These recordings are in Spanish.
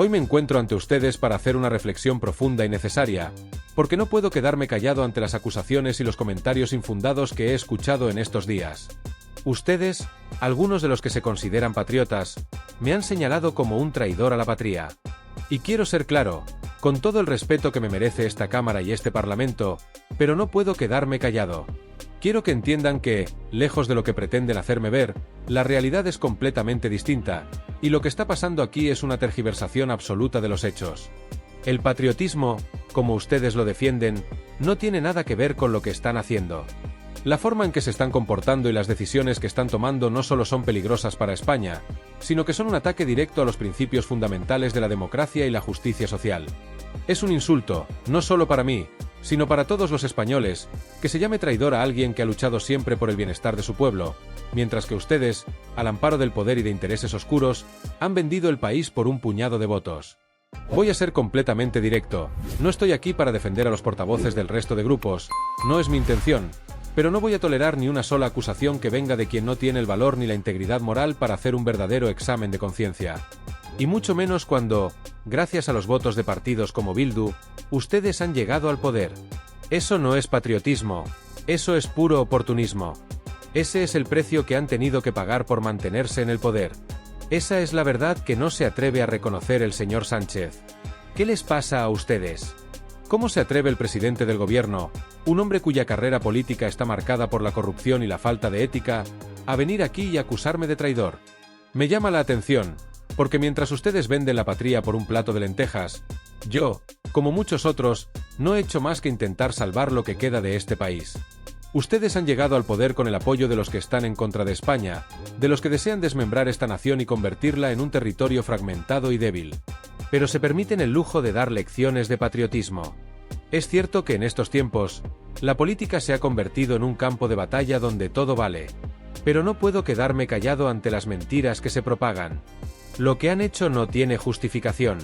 Hoy me encuentro ante ustedes para hacer una reflexión profunda y necesaria, porque no puedo quedarme callado ante las acusaciones y los comentarios infundados que he escuchado en estos días. Ustedes, algunos de los que se consideran patriotas, me han señalado como un traidor a la patria. Y quiero ser claro, con todo el respeto que me merece esta Cámara y este Parlamento, pero no puedo quedarme callado. Quiero que entiendan que, lejos de lo que pretenden hacerme ver, la realidad es completamente distinta, y lo que está pasando aquí es una tergiversación absoluta de los hechos. El patriotismo, como ustedes lo defienden, no tiene nada que ver con lo que están haciendo. La forma en que se están comportando y las decisiones que están tomando no solo son peligrosas para España, sino que son un ataque directo a los principios fundamentales de la democracia y la justicia social. Es un insulto, no solo para mí, sino para todos los españoles, que se llame traidor a alguien que ha luchado siempre por el bienestar de su pueblo, mientras que ustedes, al amparo del poder y de intereses oscuros, han vendido el país por un puñado de votos. Voy a ser completamente directo, no estoy aquí para defender a los portavoces del resto de grupos, no es mi intención, pero no voy a tolerar ni una sola acusación que venga de quien no tiene el valor ni la integridad moral para hacer un verdadero examen de conciencia. Y mucho menos cuando, gracias a los votos de partidos como Bildu, ustedes han llegado al poder. Eso no es patriotismo, eso es puro oportunismo. Ese es el precio que han tenido que pagar por mantenerse en el poder. Esa es la verdad que no se atreve a reconocer el señor Sánchez. ¿Qué les pasa a ustedes? ¿Cómo se atreve el presidente del gobierno, un hombre cuya carrera política está marcada por la corrupción y la falta de ética, a venir aquí y acusarme de traidor? Me llama la atención, porque mientras ustedes venden la patria por un plato de lentejas, yo, como muchos otros, no he hecho más que intentar salvar lo que queda de este país. Ustedes han llegado al poder con el apoyo de los que están en contra de España, de los que desean desmembrar esta nación y convertirla en un territorio fragmentado y débil. Pero se permiten el lujo de dar lecciones de patriotismo. Es cierto que en estos tiempos, la política se ha convertido en un campo de batalla donde todo vale. Pero no puedo quedarme callado ante las mentiras que se propagan. Lo que han hecho no tiene justificación.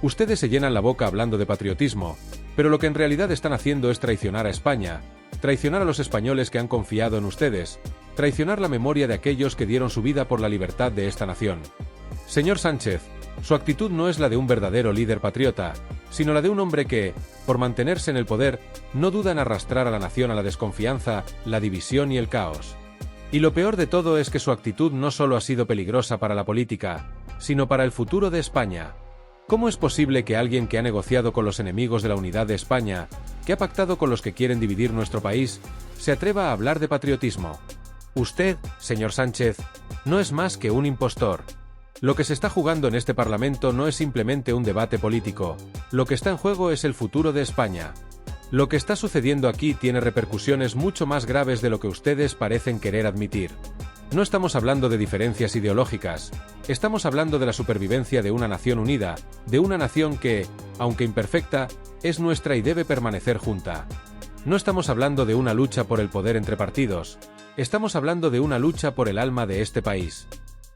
Ustedes se llenan la boca hablando de patriotismo, pero lo que en realidad están haciendo es traicionar a España, traicionar a los españoles que han confiado en ustedes, traicionar la memoria de aquellos que dieron su vida por la libertad de esta nación. Señor Sánchez, su actitud no es la de un verdadero líder patriota, sino la de un hombre que, por mantenerse en el poder, no duda en arrastrar a la nación a la desconfianza, la división y el caos. Y lo peor de todo es que su actitud no solo ha sido peligrosa para la política, sino para el futuro de España. ¿Cómo es posible que alguien que ha negociado con los enemigos de la unidad de España, que ha pactado con los que quieren dividir nuestro país, se atreva a hablar de patriotismo? Usted, señor Sánchez, no es más que un impostor. Lo que se está jugando en este Parlamento no es simplemente un debate político, lo que está en juego es el futuro de España. Lo que está sucediendo aquí tiene repercusiones mucho más graves de lo que ustedes parecen querer admitir. No estamos hablando de diferencias ideológicas, estamos hablando de la supervivencia de una nación unida, de una nación que, aunque imperfecta, es nuestra y debe permanecer junta. No estamos hablando de una lucha por el poder entre partidos, estamos hablando de una lucha por el alma de este país.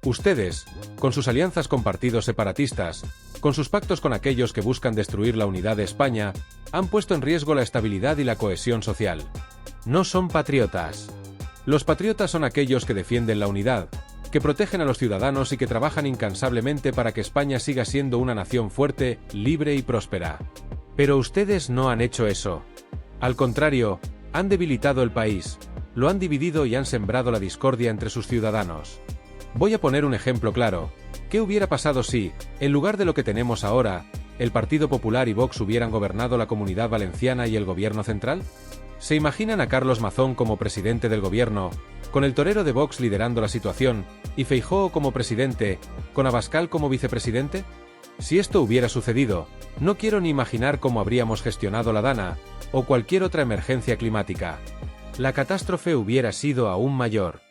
Ustedes, con sus alianzas con partidos separatistas, con sus pactos con aquellos que buscan destruir la unidad de España, han puesto en riesgo la estabilidad y la cohesión social. No son patriotas. Los patriotas son aquellos que defienden la unidad, que protegen a los ciudadanos y que trabajan incansablemente para que España siga siendo una nación fuerte, libre y próspera. Pero ustedes no han hecho eso. Al contrario, han debilitado el país, lo han dividido y han sembrado la discordia entre sus ciudadanos. Voy a poner un ejemplo claro. ¿Qué hubiera pasado si, en lugar de lo que tenemos ahora, el Partido Popular y Vox hubieran gobernado la Comunidad Valenciana y el Gobierno central? ¿Se imaginan a Carlos Mazón como presidente del gobierno, con el torero de Vox liderando la situación, y Feijóo como presidente, con Abascal como vicepresidente? Si esto hubiera sucedido, no quiero ni imaginar cómo habríamos gestionado la Dana, o cualquier otra emergencia climática. La catástrofe hubiera sido aún mayor.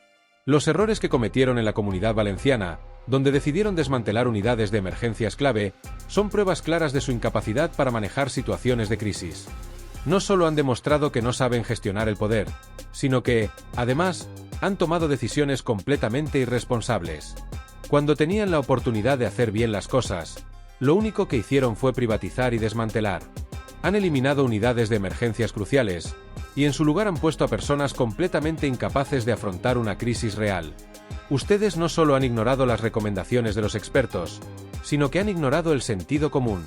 Los errores que cometieron en la Comunidad Valenciana, donde decidieron desmantelar unidades de emergencias clave, son pruebas claras de su incapacidad para manejar situaciones de crisis. No solo han demostrado que no saben gestionar el poder, sino que, además, han tomado decisiones completamente irresponsables. Cuando tenían la oportunidad de hacer bien las cosas, lo único que hicieron fue privatizar y desmantelar. Han eliminado unidades de emergencias cruciales, y en su lugar han puesto a personas completamente incapaces de afrontar una crisis real. Ustedes no solo han ignorado las recomendaciones de los expertos, sino que han ignorado el sentido común.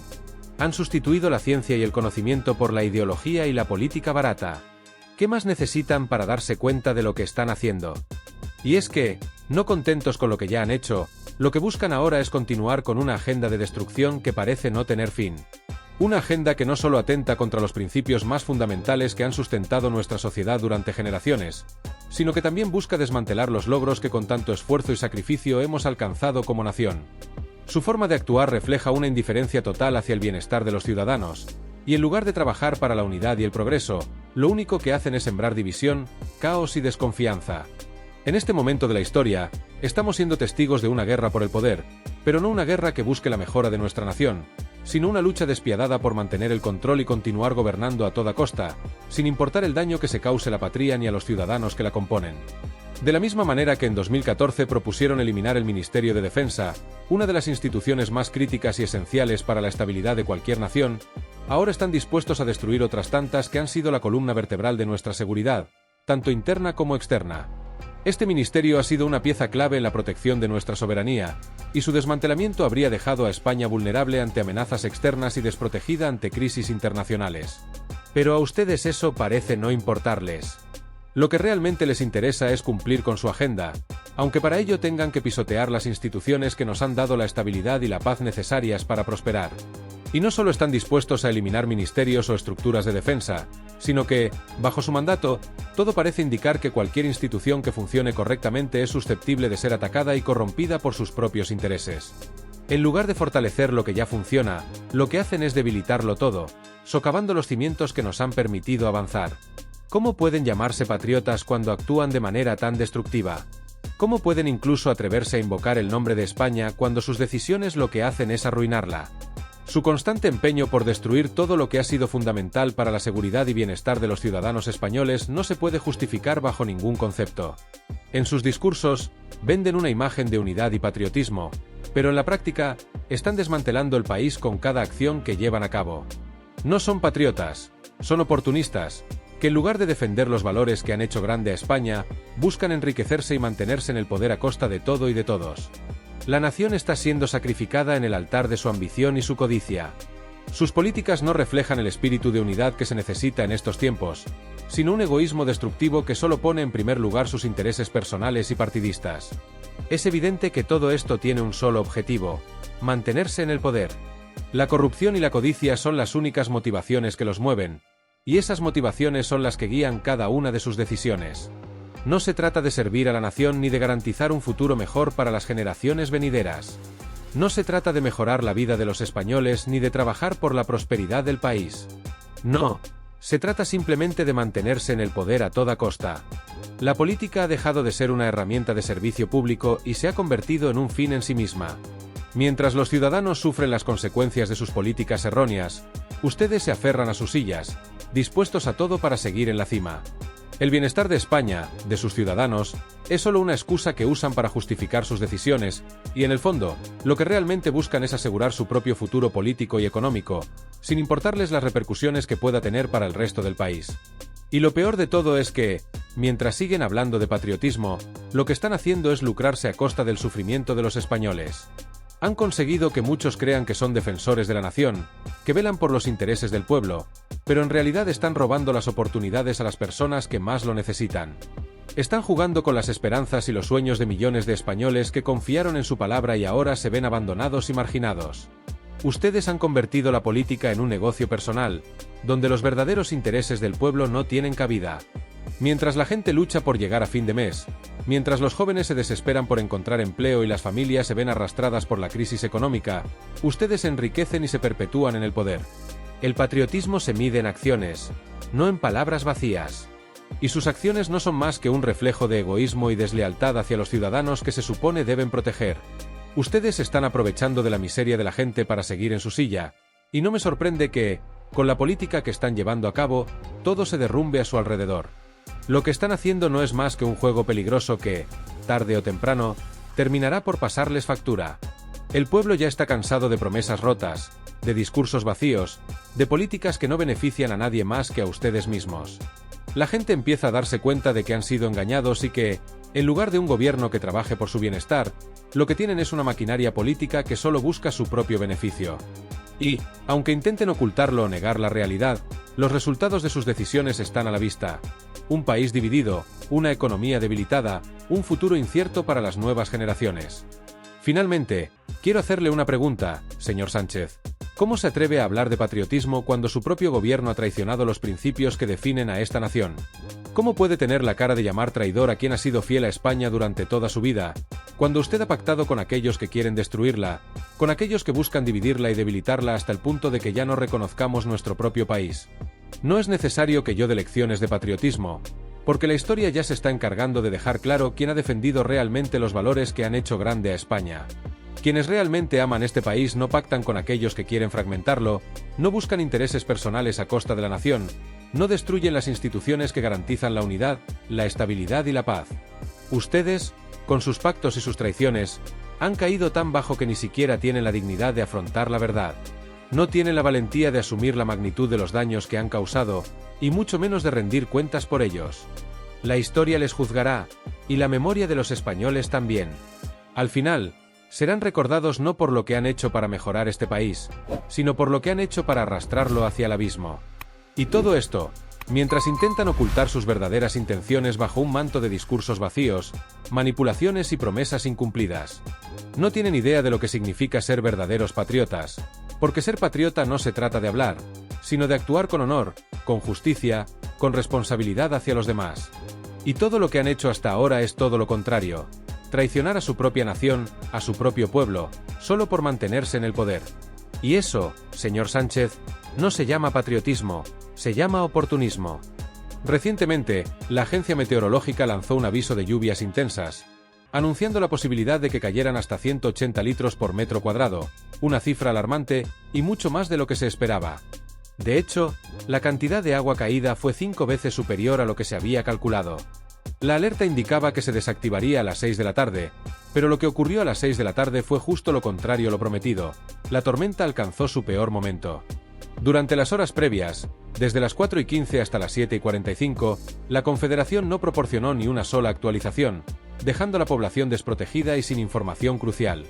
Han sustituido la ciencia y el conocimiento por la ideología y la política barata. ¿Qué más necesitan para darse cuenta de lo que están haciendo? Y es que, no contentos con lo que ya han hecho, lo que buscan ahora es continuar con una agenda de destrucción que parece no tener fin. Una agenda que no solo atenta contra los principios más fundamentales que han sustentado nuestra sociedad durante generaciones, sino que también busca desmantelar los logros que con tanto esfuerzo y sacrificio hemos alcanzado como nación. Su forma de actuar refleja una indiferencia total hacia el bienestar de los ciudadanos, y en lugar de trabajar para la unidad y el progreso, lo único que hacen es sembrar división, caos y desconfianza. En este momento de la historia, estamos siendo testigos de una guerra por el poder, pero no una guerra que busque la mejora de nuestra nación, sino una lucha despiadada por mantener el control y continuar gobernando a toda costa, sin importar el daño que se cause a la patria ni a los ciudadanos que la componen. De la misma manera que en 2014 propusieron eliminar el Ministerio de Defensa, una de las instituciones más críticas y esenciales para la estabilidad de cualquier nación, ahora están dispuestos a destruir otras tantas que han sido la columna vertebral de nuestra seguridad, tanto interna como externa. Este ministerio ha sido una pieza clave en la protección de nuestra soberanía, y su desmantelamiento habría dejado a España vulnerable ante amenazas externas y desprotegida ante crisis internacionales. Pero a ustedes eso parece no importarles. Lo que realmente les interesa es cumplir con su agenda, aunque para ello tengan que pisotear las instituciones que nos han dado la estabilidad y la paz necesarias para prosperar. Y no solo están dispuestos a eliminar ministerios o estructuras de defensa, sino que, bajo su mandato, todo parece indicar que cualquier institución que funcione correctamente es susceptible de ser atacada y corrompida por sus propios intereses. En lugar de fortalecer lo que ya funciona, lo que hacen es debilitarlo todo, socavando los cimientos que nos han permitido avanzar. ¿Cómo pueden llamarse patriotas cuando actúan de manera tan destructiva? ¿Cómo pueden incluso atreverse a invocar el nombre de España cuando sus decisiones lo que hacen es arruinarla? Su constante empeño por destruir todo lo que ha sido fundamental para la seguridad y bienestar de los ciudadanos españoles no se puede justificar bajo ningún concepto. En sus discursos, venden una imagen de unidad y patriotismo, pero en la práctica, están desmantelando el país con cada acción que llevan a cabo. No son patriotas, son oportunistas, que en lugar de defender los valores que han hecho grande a España, buscan enriquecerse y mantenerse en el poder a costa de todo y de todos. La nación está siendo sacrificada en el altar de su ambición y su codicia. Sus políticas no reflejan el espíritu de unidad que se necesita en estos tiempos, sino un egoísmo destructivo que solo pone en primer lugar sus intereses personales y partidistas. Es evidente que todo esto tiene un solo objetivo: mantenerse en el poder. La corrupción y la codicia son las únicas motivaciones que los mueven, y esas motivaciones son las que guían cada una de sus decisiones. No se trata de servir a la nación ni de garantizar un futuro mejor para las generaciones venideras. No se trata de mejorar la vida de los españoles ni de trabajar por la prosperidad del país. No, se trata simplemente de mantenerse en el poder a toda costa. La política ha dejado de ser una herramienta de servicio público y se ha convertido en un fin en sí misma. Mientras los ciudadanos sufren las consecuencias de sus políticas erróneas, ustedes se aferran a sus sillas, dispuestos a todo para seguir en la cima. El bienestar de España, de sus ciudadanos, es solo una excusa que usan para justificar sus decisiones, y en el fondo, lo que realmente buscan es asegurar su propio futuro político y económico, sin importarles las repercusiones que pueda tener para el resto del país. Y lo peor de todo es que, mientras siguen hablando de patriotismo, lo que están haciendo es lucrarse a costa del sufrimiento de los españoles. Han conseguido que muchos crean que son defensores de la nación, que velan por los intereses del pueblo, pero en realidad están robando las oportunidades a las personas que más lo necesitan. Están jugando con las esperanzas y los sueños de millones de españoles que confiaron en su palabra y ahora se ven abandonados y marginados. Ustedes han convertido la política en un negocio personal, donde los verdaderos intereses del pueblo no tienen cabida. Mientras la gente lucha por llegar a fin de mes, mientras los jóvenes se desesperan por encontrar empleo y las familias se ven arrastradas por la crisis económica, ustedes se enriquecen y se perpetúan en el poder. El patriotismo se mide en acciones, no en palabras vacías. Y sus acciones no son más que un reflejo de egoísmo y deslealtad hacia los ciudadanos que se supone deben proteger. Ustedes están aprovechando de la miseria de la gente para seguir en su silla, y no me sorprende que, con la política que están llevando a cabo, todo se derrumbe a su alrededor. Lo que están haciendo no es más que un juego peligroso que, tarde o temprano, terminará por pasarles factura. El pueblo ya está cansado de promesas rotas, de discursos vacíos, de políticas que no benefician a nadie más que a ustedes mismos. La gente empieza a darse cuenta de que han sido engañados y que, en lugar de un gobierno que trabaje por su bienestar, lo que tienen es una maquinaria política que solo busca su propio beneficio. Y, aunque intenten ocultarlo o negar la realidad, los resultados de sus decisiones están a la vista. Un país dividido, una economía debilitada, un futuro incierto para las nuevas generaciones. Finalmente, quiero hacerle una pregunta, señor Sánchez. ¿Cómo se atreve a hablar de patriotismo cuando su propio gobierno ha traicionado los principios que definen a esta nación? ¿Cómo puede tener la cara de llamar traidor a quien ha sido fiel a España durante toda su vida, cuando usted ha pactado con aquellos que quieren destruirla, con aquellos que buscan dividirla y debilitarla hasta el punto de que ya no reconozcamos nuestro propio país? No es necesario que yo dé lecciones de patriotismo, porque la historia ya se está encargando de dejar claro quién ha defendido realmente los valores que han hecho grande a España. Quienes realmente aman este país no pactan con aquellos que quieren fragmentarlo, no buscan intereses personales a costa de la nación, no destruyen las instituciones que garantizan la unidad, la estabilidad y la paz. Ustedes, con sus pactos y sus traiciones, han caído tan bajo que ni siquiera tienen la dignidad de afrontar la verdad. No tienen la valentía de asumir la magnitud de los daños que han causado, y mucho menos de rendir cuentas por ellos. La historia les juzgará, y la memoria de los españoles también. Al final, serán recordados no por lo que han hecho para mejorar este país, sino por lo que han hecho para arrastrarlo hacia el abismo. Y todo esto, mientras intentan ocultar sus verdaderas intenciones bajo un manto de discursos vacíos, manipulaciones y promesas incumplidas. No tienen idea de lo que significa ser verdaderos patriotas, porque ser patriota no se trata de hablar, sino de actuar con honor, con justicia, con responsabilidad hacia los demás. Y todo lo que han hecho hasta ahora es todo lo contrario: traicionar a su propia nación, a su propio pueblo, solo por mantenerse en el poder. Y eso, señor Sánchez, no se llama patriotismo, se llama oportunismo. Recientemente, la agencia meteorológica lanzó un aviso de lluvias intensas, anunciando la posibilidad de que cayeran hasta 180 litros por metro cuadrado, una cifra alarmante, y mucho más de lo que se esperaba. De hecho, la cantidad de agua caída fue 5 veces superior a lo que se había calculado. La alerta indicaba que se desactivaría a las 6 de la tarde, pero lo que ocurrió a las 6 de la tarde fue justo lo contrario a lo prometido. La tormenta alcanzó su peor momento. Durante las horas previas, desde las 4:15 hasta las 7:45, la Confederación no proporcionó ni una sola actualización, dejando a la población desprotegida y sin información crucial.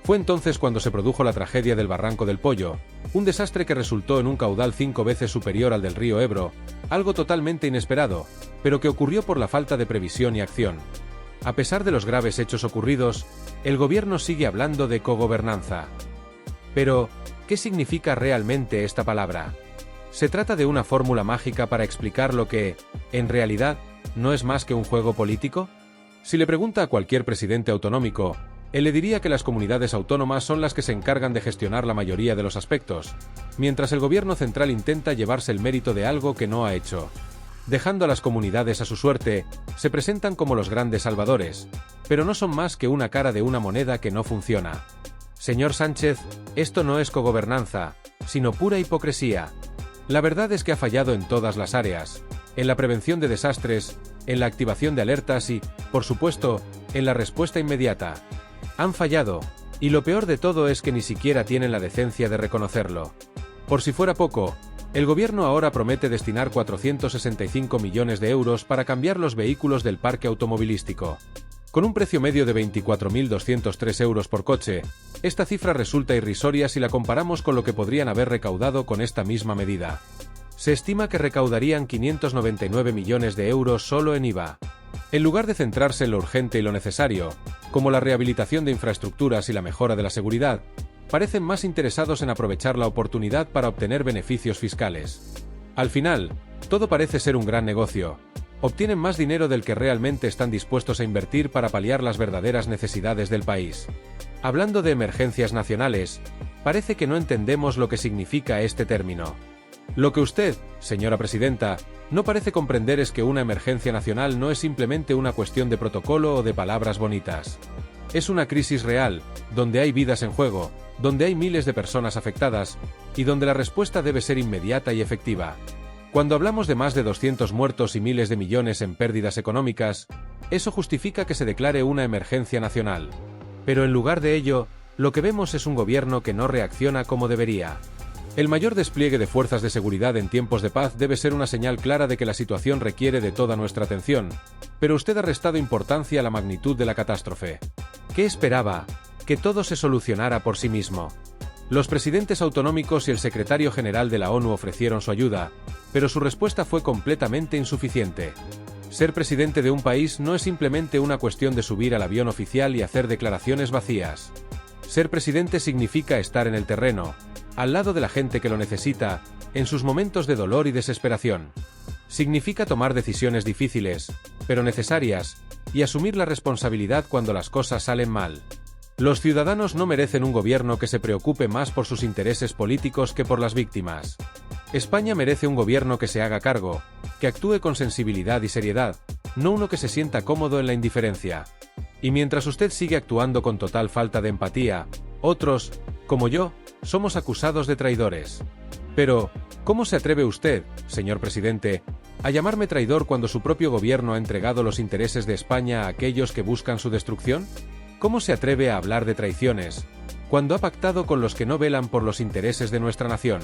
Fue entonces cuando se produjo la tragedia del Barranco del Pollo, un desastre que resultó en un caudal 5 veces superior al del río Ebro, algo totalmente inesperado, pero que ocurrió por la falta de previsión y acción. A pesar de los graves hechos ocurridos, el gobierno sigue hablando de cogobernanza. Pero, ¿qué significa realmente esta palabra? ¿Se trata de una fórmula mágica para explicar lo que, en realidad, no es más que un juego político? Si le pregunta a cualquier presidente autonómico, él le diría que las comunidades autónomas son las que se encargan de gestionar la mayoría de los aspectos, mientras el gobierno central intenta llevarse el mérito de algo que no ha hecho. Dejando a las comunidades a su suerte, se presentan como los grandes salvadores, pero no son más que una cara de una moneda que no funciona. Señor Sánchez, esto no es cogobernanza, sino pura hipocresía. La verdad es que ha fallado en todas las áreas, en la prevención de desastres, en la activación de alertas y, por supuesto, en la respuesta inmediata. Han fallado, y lo peor de todo es que ni siquiera tienen la decencia de reconocerlo. Por si fuera poco, el gobierno ahora promete destinar 465 millones de euros para cambiar los vehículos del parque automovilístico. Con un precio medio de 24.203 euros por coche, esta cifra resulta irrisoria si la comparamos con lo que podrían haber recaudado con esta misma medida. Se estima que recaudarían 599 millones de euros solo en IVA. En lugar de centrarse en lo urgente y lo necesario, como la rehabilitación de infraestructuras y la mejora de la seguridad, parecen más interesados en aprovechar la oportunidad para obtener beneficios fiscales. Al final, todo parece ser un gran negocio. Obtienen más dinero del que realmente están dispuestos a invertir para paliar las verdaderas necesidades del país. Hablando de emergencias nacionales, parece que no entendemos lo que significa este término. Lo que usted, señora presidenta, no parece comprender es que una emergencia nacional no es simplemente una cuestión de protocolo o de palabras bonitas. Es una crisis real, donde hay vidas en juego, donde hay miles de personas afectadas, y donde la respuesta debe ser inmediata y efectiva. Cuando hablamos de más de 200 muertos y miles de millones en pérdidas económicas, eso justifica que se declare una emergencia nacional. Pero en lugar de ello, lo que vemos es un gobierno que no reacciona como debería. El mayor despliegue de fuerzas de seguridad en tiempos de paz debe ser una señal clara de que la situación requiere de toda nuestra atención, pero usted ha restado importancia a la magnitud de la catástrofe. ¿Qué esperaba? ¿Que todo se solucionara por sí mismo? Los presidentes autonómicos y el secretario general de la ONU ofrecieron su ayuda, pero su respuesta fue completamente insuficiente. Ser presidente de un país no es simplemente una cuestión de subir al avión oficial y hacer declaraciones vacías. Ser presidente significa estar en el terreno, al lado de la gente que lo necesita, en sus momentos de dolor y desesperación. Significa tomar decisiones difíciles, pero necesarias, y asumir la responsabilidad cuando las cosas salen mal. Los ciudadanos no merecen un gobierno que se preocupe más por sus intereses políticos que por las víctimas. España merece un gobierno que se haga cargo, que actúe con sensibilidad y seriedad, no uno que se sienta cómodo en la indiferencia. Y mientras usted sigue actuando con total falta de empatía, otros, como yo, somos acusados de traidores. Pero, ¿cómo se atreve usted, señor presidente, a llamarme traidor cuando su propio gobierno ha entregado los intereses de España a aquellos que buscan su destrucción? ¿Cómo se atreve a hablar de traiciones, cuando ha pactado con los que no velan por los intereses de nuestra nación?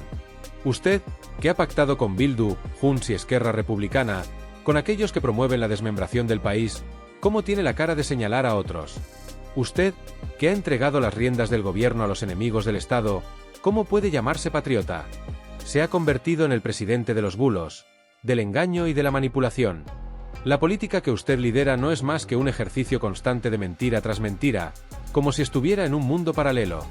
Usted, que ha pactado con Bildu, Junts y Esquerra Republicana, con aquellos que promueven la desmembración del país, ¿cómo tiene la cara de señalar a otros? Usted, que ha entregado las riendas del gobierno a los enemigos del Estado, ¿cómo puede llamarse patriota? Se ha convertido en el presidente de los bulos, del engaño y de la manipulación. La política que usted lidera no es más que un ejercicio constante de mentira tras mentira, como si estuviera en un mundo paralelo.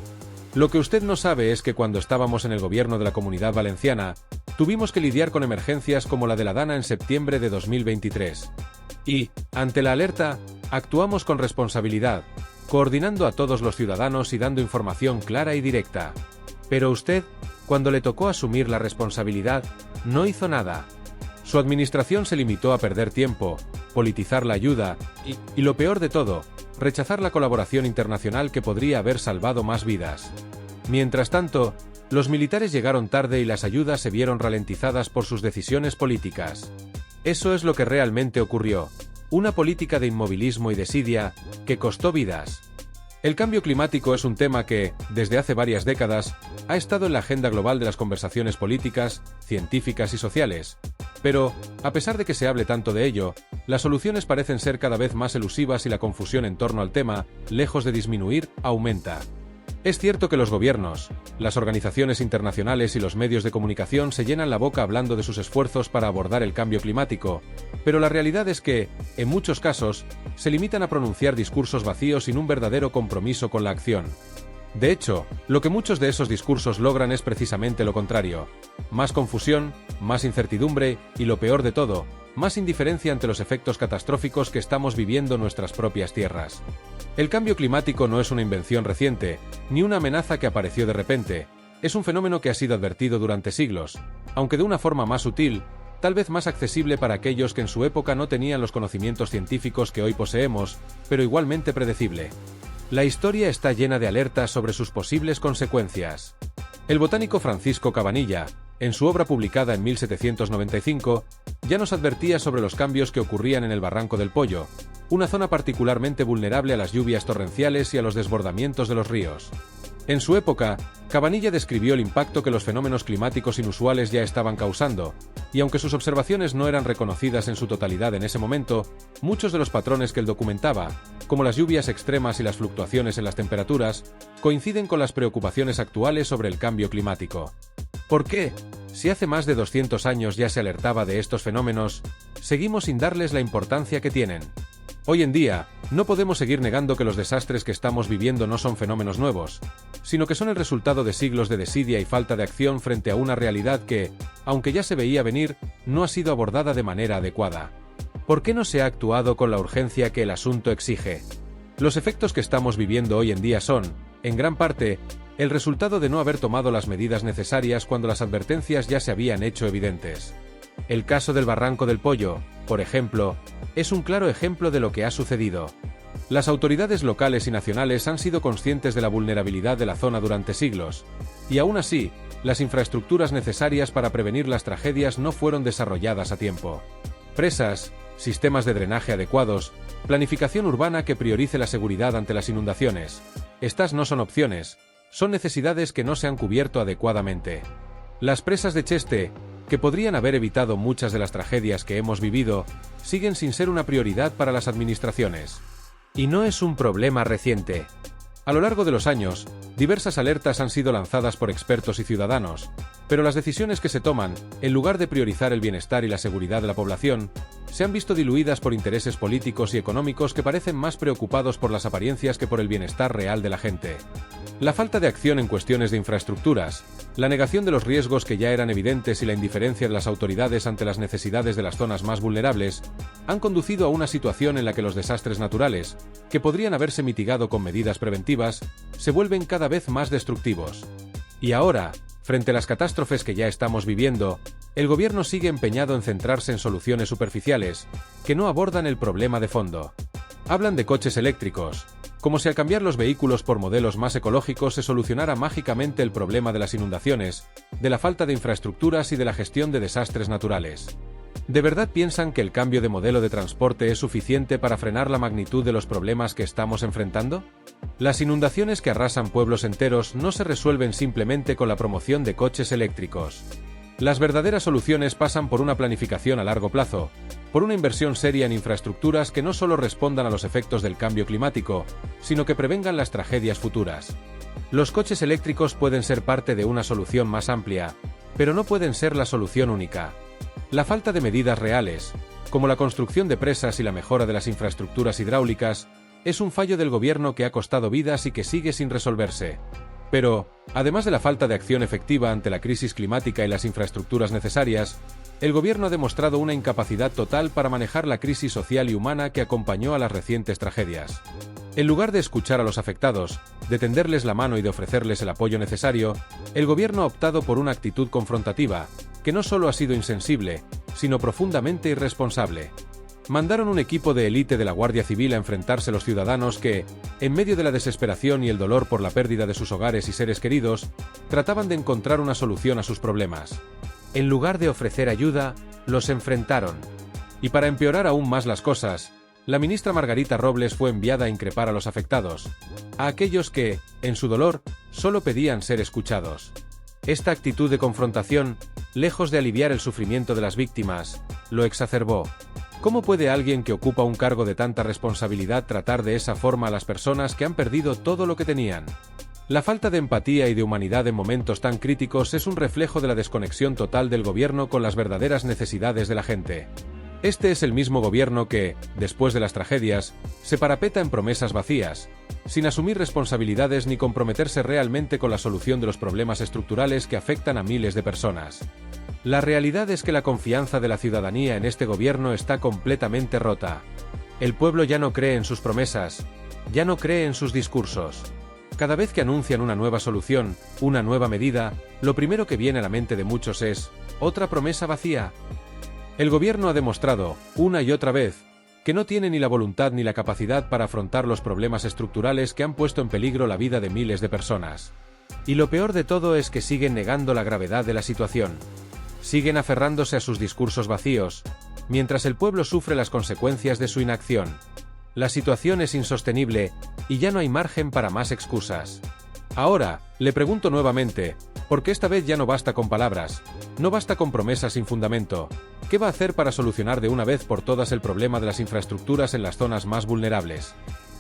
Lo que usted no sabe es que cuando estábamos en el gobierno de la Comunidad Valenciana, tuvimos que lidiar con emergencias como la de la Dana en septiembre de 2023. Y, ante la alerta, actuamos con responsabilidad, coordinando a todos los ciudadanos y dando información clara y directa. Pero usted, cuando le tocó asumir la responsabilidad, no hizo nada. Su administración se limitó a perder tiempo, politizar la ayuda y lo peor de todo, rechazar la colaboración internacional que podría haber salvado más vidas. Mientras tanto, los militares llegaron tarde y las ayudas se vieron ralentizadas por sus decisiones políticas. Eso es lo que realmente ocurrió. Una política de inmovilismo y desidia que costó vidas. El cambio climático es un tema que, desde hace varias décadas, ha estado en la agenda global de las conversaciones políticas, científicas y sociales. Pero, a pesar de que se hable tanto de ello, las soluciones parecen ser cada vez más elusivas y la confusión en torno al tema, lejos de disminuir, aumenta. Es cierto que los gobiernos, las organizaciones internacionales y los medios de comunicación se llenan la boca hablando de sus esfuerzos para abordar el cambio climático, pero la realidad es que, en muchos casos, se limitan a pronunciar discursos vacíos sin un verdadero compromiso con la acción. De hecho, lo que muchos de esos discursos logran es precisamente lo contrario: más confusión, más incertidumbre y, lo peor de todo, más indiferencia ante los efectos catastróficos que estamos viviendo en nuestras propias tierras. El cambio climático no es una invención reciente, ni una amenaza que apareció de repente. Es un fenómeno que ha sido advertido durante siglos, aunque de una forma más sutil, tal vez más accesible para aquellos que en su época no tenían los conocimientos científicos que hoy poseemos, pero igualmente predecible. La historia está llena de alertas sobre sus posibles consecuencias. El botánico Francisco Cabanilla, en su obra publicada en 1795, ya nos advertía sobre los cambios que ocurrían en el Barranco del Pollo, una zona particularmente vulnerable a las lluvias torrenciales y a los desbordamientos de los ríos. En su época, Cabanilla describió el impacto que los fenómenos climáticos inusuales ya estaban causando, y aunque sus observaciones no eran reconocidas en su totalidad en ese momento, muchos de los patrones que él documentaba, como las lluvias extremas y las fluctuaciones en las temperaturas, coinciden con las preocupaciones actuales sobre el cambio climático. ¿Por qué? Si hace más de 200 años ya se alertaba de estos fenómenos, seguimos sin darles la importancia que tienen. Hoy en día, no podemos seguir negando que los desastres que estamos viviendo no son fenómenos nuevos, sino que son el resultado de siglos de desidia y falta de acción frente a una realidad que, aunque ya se veía venir, no ha sido abordada de manera adecuada. ¿Por qué no se ha actuado con la urgencia que el asunto exige? Los efectos que estamos viviendo hoy en día son, en gran parte, el resultado de no haber tomado las medidas necesarias cuando las advertencias ya se habían hecho evidentes. El caso del Barranco del Pollo, por ejemplo, es un claro ejemplo de lo que ha sucedido. Las autoridades locales y nacionales han sido conscientes de la vulnerabilidad de la zona durante siglos, y aún así, las infraestructuras necesarias para prevenir las tragedias no fueron desarrolladas a tiempo. Presas, sistemas de drenaje adecuados, planificación urbana que priorice la seguridad ante las inundaciones. Estas no son opciones, son necesidades que no se han cubierto adecuadamente. Las presas de Cheste, que podrían haber evitado muchas de las tragedias que hemos vivido, siguen sin ser una prioridad para las administraciones. Y no es un problema reciente. A lo largo de los años, diversas alertas han sido lanzadas por expertos y ciudadanos, pero las decisiones que se toman, en lugar de priorizar el bienestar y la seguridad de la población, se han visto diluidas por intereses políticos y económicos que parecen más preocupados por las apariencias que por el bienestar real de la gente. La falta de acción en cuestiones de infraestructuras, la negación de los riesgos que ya eran evidentes y la indiferencia de las autoridades ante las necesidades de las zonas más vulnerables, han conducido a una situación en la que los desastres naturales, que podrían haberse mitigado con medidas preventivas, se vuelven cada vez más destructivos. Y ahora, frente a las catástrofes que ya estamos viviendo, el gobierno sigue empeñado en centrarse en soluciones superficiales, que no abordan el problema de fondo. Hablan de coches eléctricos, como si al cambiar los vehículos por modelos más ecológicos se solucionara mágicamente el problema de las inundaciones, de la falta de infraestructuras y de la gestión de desastres naturales. ¿De verdad piensan que el cambio de modelo de transporte es suficiente para frenar la magnitud de los problemas que estamos enfrentando? Las inundaciones que arrasan pueblos enteros no se resuelven simplemente con la promoción de coches eléctricos. Las verdaderas soluciones pasan por una planificación a largo plazo, por una inversión seria en infraestructuras que no solo respondan a los efectos del cambio climático, sino que prevengan las tragedias futuras. Los coches eléctricos pueden ser parte de una solución más amplia, pero no pueden ser la solución única. La falta de medidas reales, como la construcción de presas y la mejora de las infraestructuras hidráulicas, es un fallo del gobierno que ha costado vidas y que sigue sin resolverse. Pero, además de la falta de acción efectiva ante la crisis climática y las infraestructuras necesarias, el gobierno ha demostrado una incapacidad total para manejar la crisis social y humana que acompañó a las recientes tragedias. En lugar de escuchar a los afectados, de tenderles la mano y de ofrecerles el apoyo necesario, el gobierno ha optado por una actitud confrontativa, que no solo ha sido insensible, sino profundamente irresponsable. Mandaron un equipo de élite de la Guardia Civil a enfrentarse a los ciudadanos que, en medio de la desesperación y el dolor por la pérdida de sus hogares y seres queridos, trataban de encontrar una solución a sus problemas. En lugar de ofrecer ayuda, los enfrentaron. Y para empeorar aún más las cosas, la ministra Margarita Robles fue enviada a increpar a los afectados, a aquellos que, en su dolor, solo pedían ser escuchados. Esta actitud de confrontación, lejos de aliviar el sufrimiento de las víctimas, lo exacerbó. ¿Cómo puede alguien que ocupa un cargo de tanta responsabilidad tratar de esa forma a las personas que han perdido todo lo que tenían? La falta de empatía y de humanidad en momentos tan críticos es un reflejo de la desconexión total del gobierno con las verdaderas necesidades de la gente. Este es el mismo gobierno que, después de las tragedias, se parapeta en promesas vacías, sin asumir responsabilidades ni comprometerse realmente con la solución de los problemas estructurales que afectan a miles de personas. La realidad es que la confianza de la ciudadanía en este gobierno está completamente rota. El pueblo ya no cree en sus promesas, ya no cree en sus discursos. Cada vez que anuncian una nueva solución, una nueva medida, lo primero que viene a la mente de muchos es, ¿otra promesa vacía? El gobierno ha demostrado, una y otra vez, que no tiene ni la voluntad ni la capacidad para afrontar los problemas estructurales que han puesto en peligro la vida de miles de personas. Y lo peor de todo es que siguen negando la gravedad de la situación. Siguen aferrándose a sus discursos vacíos, mientras el pueblo sufre las consecuencias de su inacción. La situación es insostenible, y ya no hay margen para más excusas. Ahora, le pregunto nuevamente, porque esta vez ya no basta con palabras, no basta con promesas sin fundamento, ¿qué va a hacer para solucionar de una vez por todas el problema de las infraestructuras en las zonas más vulnerables?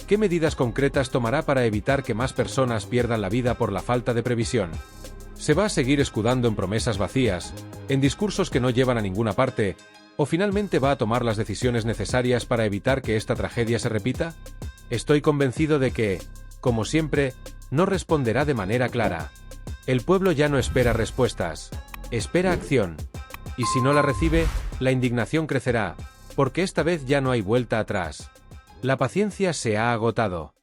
¿Qué medidas concretas tomará para evitar que más personas pierdan la vida por la falta de previsión? ¿Se va a seguir escudando en promesas vacías, en discursos que no llevan a ninguna parte, o finalmente va a tomar las decisiones necesarias para evitar que esta tragedia se repita? Estoy convencido de que, como siempre, no responderá de manera clara. El pueblo ya no espera respuestas, espera acción. Y si no la recibe, la indignación crecerá, porque esta vez ya no hay vuelta atrás. La paciencia se ha agotado.